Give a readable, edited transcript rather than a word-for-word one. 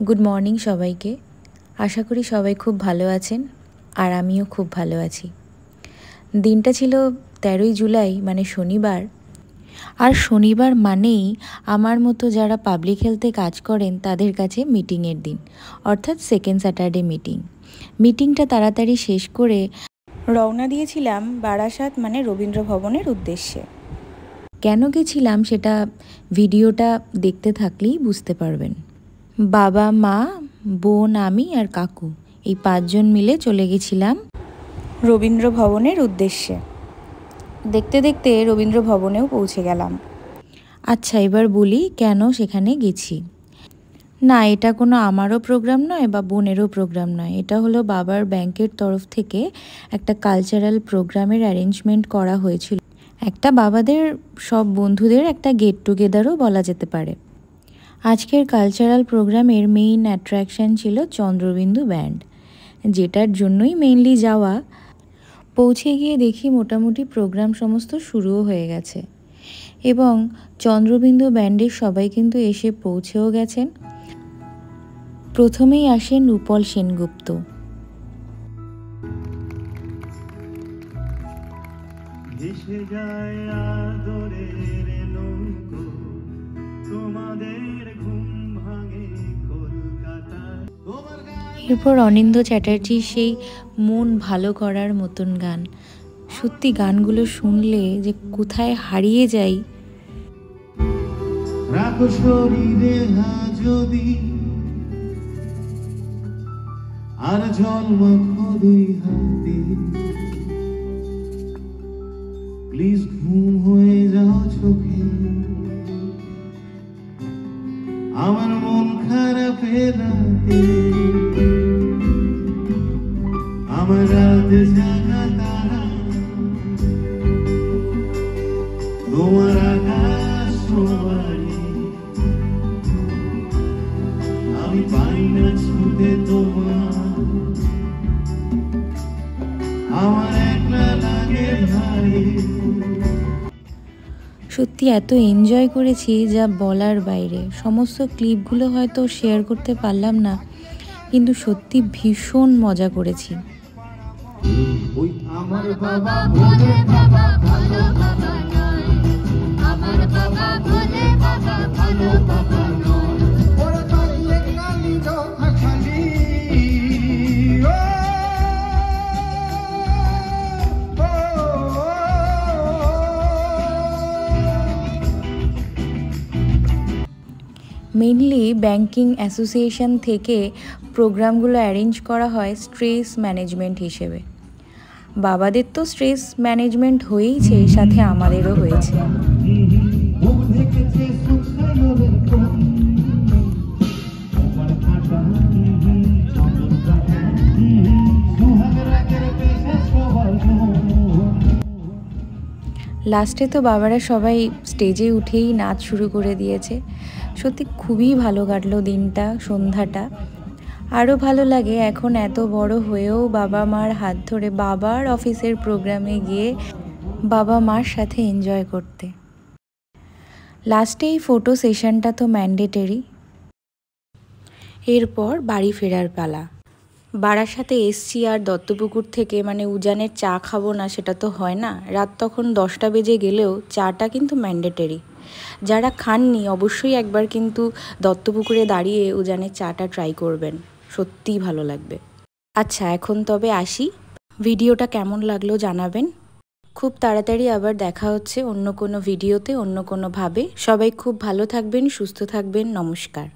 Good morning সবাইকে। আশা করি সবাই খুব ভালো আছেন আর আমিও খুব ভালো আছি। দিনটা ছিল 13ই জুলাই মানে শনিবার। আর শনিবার মানেই আমার মতো যারা পাবলিক হেলথে কাজ করেন তাদের কাছে মিটিংয়ের দিন, অর্থাৎ সেকেন্ড স্যাটারডে মিটিংটা তাড়াতাড়ি শেষ করে রওনা দিয়েছিলাম বারাসাত মানে রবীন্দ্র ভবনের উদ্দেশ্যে। কেন গেছিলাম সেটা ভিডিওটা দেখতে থাকলেই বুঝতে পারবেন। বাবা, মা, বোন, আমি আর কাকু এই 5 জন মিলে চলে গেছিলাম রবীন্দ্র ভবনের উদ্দেশ্যে। দেখতে দেখতে রবীন্দ্র ভবনেও পৌঁছে গেলাম। আচ্ছা, এবার বলি কেন সেখানে গেছি। না, এটা কোনো আমারও প্রোগ্রাম নয় বা বোনেরও প্রোগ্রাম নয়। এটা হলো বাবার ব্যাংকের তরফ থেকে একটা কালচারাল প্রোগ্রামের অ্যারেঞ্জমেন্ট করা হয়েছিল। একটা বাবাদের সব বন্ধুদের একটা গেট টুগেদারও বলা যেতে পারে। আজকের কালচারাল প্রোগ্রামের মেইন অ্যাট্রাকশান ছিল চন্দ্রবিন্দু ব্যান্ড, যেটার জন্যই মেইনলি যাওয়া। পৌঁছে গিয়ে দেখি মোটামুটি প্রোগ্রাম সমস্ত শুরুও হয়ে গেছে এবং চন্দ্রবিন্দু ব্যান্ডের সবাই কিন্তু এসে পৌঁছেও গেছেন। প্রথমেই আসেন রূপল সেনগুপ্ত। ভেসে যায় আদরের নৌকো, তোমাদের ঘুম ভাঙে কলকাতায়। এরপর অনিন্দ্য চ্যাটার্জির সেই মন ভালো করার মতন গান। সত্যি গানগুলো শুনলে যে কোথায় হারিয়ে যাই। রাখো শরীরে যদি আর জল মাখো দুই হাতে, প্লিজ ঘুম হয়ে যাও চোখে, আমার মন খারাপের রাতে, আমার রাত জাগা তারা, তোমার আকাশ বাড়ি, আমি পাই না ছুটে তোমার, আমার একলা লাগে ভারী। সত্যি এত এনজয় করেছি যা বলার বাইরে। সমস্ত ক্লিপগুলো হয়তো শেয়ার করতে পারলাম না, কিন্তু সত্যি ভীষণ মজা করেছি। ওই আমার বাবা ভোলে বাবা ভালো বাবা নয়, আমার বাবা ভোলে বাবা ভালো বাবা নয়, ওরা তার লেখা নিজ খালি মেইনলি ব্যাংকিং অ্যাসোসিয়েশন থেকে প্রোগ্রামগুলো অ্যারেঞ্জ করা হয় স্ট্রেস ম্যানেজমেন্ট হিসেবে। বাবাদের তো স্ট্রেস ম্যানেজমেন্ট হয়েইছে, সাথে আমাদেরও হয়েছে। লাস্টে তো বাবারা সবাই স্টেজে উঠেই নাচ শুরু করে দিয়েছে। সত্যি খুবই ভালো কাটলো দিনটা, সন্ধ্যাটা। আরও ভালো লাগে এখন এত বড় হয়েও বাবা মার হাত ধরে বাবার অফিসের প্রোগ্রামে গিয়ে বাবা মার সাথে এনজয় করতে। লাস্টে এই ফটো সেশনটা তো ম্যান্ডেটরি। এরপর বাড়ি ফেরার পালা। বারাসাতে এসছি আর দত্তপুকুর থেকে মানে উজানের চা খাবো না সেটা তো হয় না। রাত তখন 10টা বেজে গেলেও চাটা কিন্তু ম্যান্ডেটরি। যারা খাননি অবশ্যই একবার কিন্তু দত্তপুকুরে দাঁড়িয়ে উজানের চাটা ট্রাই করবেন, সত্যিই ভালো লাগবে। আচ্ছা, এখন তবে আসি। ভিডিওটা কেমন লাগলো জানাবেন। খুব তাড়াতাড়ি আবার দেখা হচ্ছে অন্য কোনো ভিডিওতে, অন্য কোনোভাবে। সবাই খুব ভালো থাকবেন, সুস্থ থাকবেন। নমস্কার।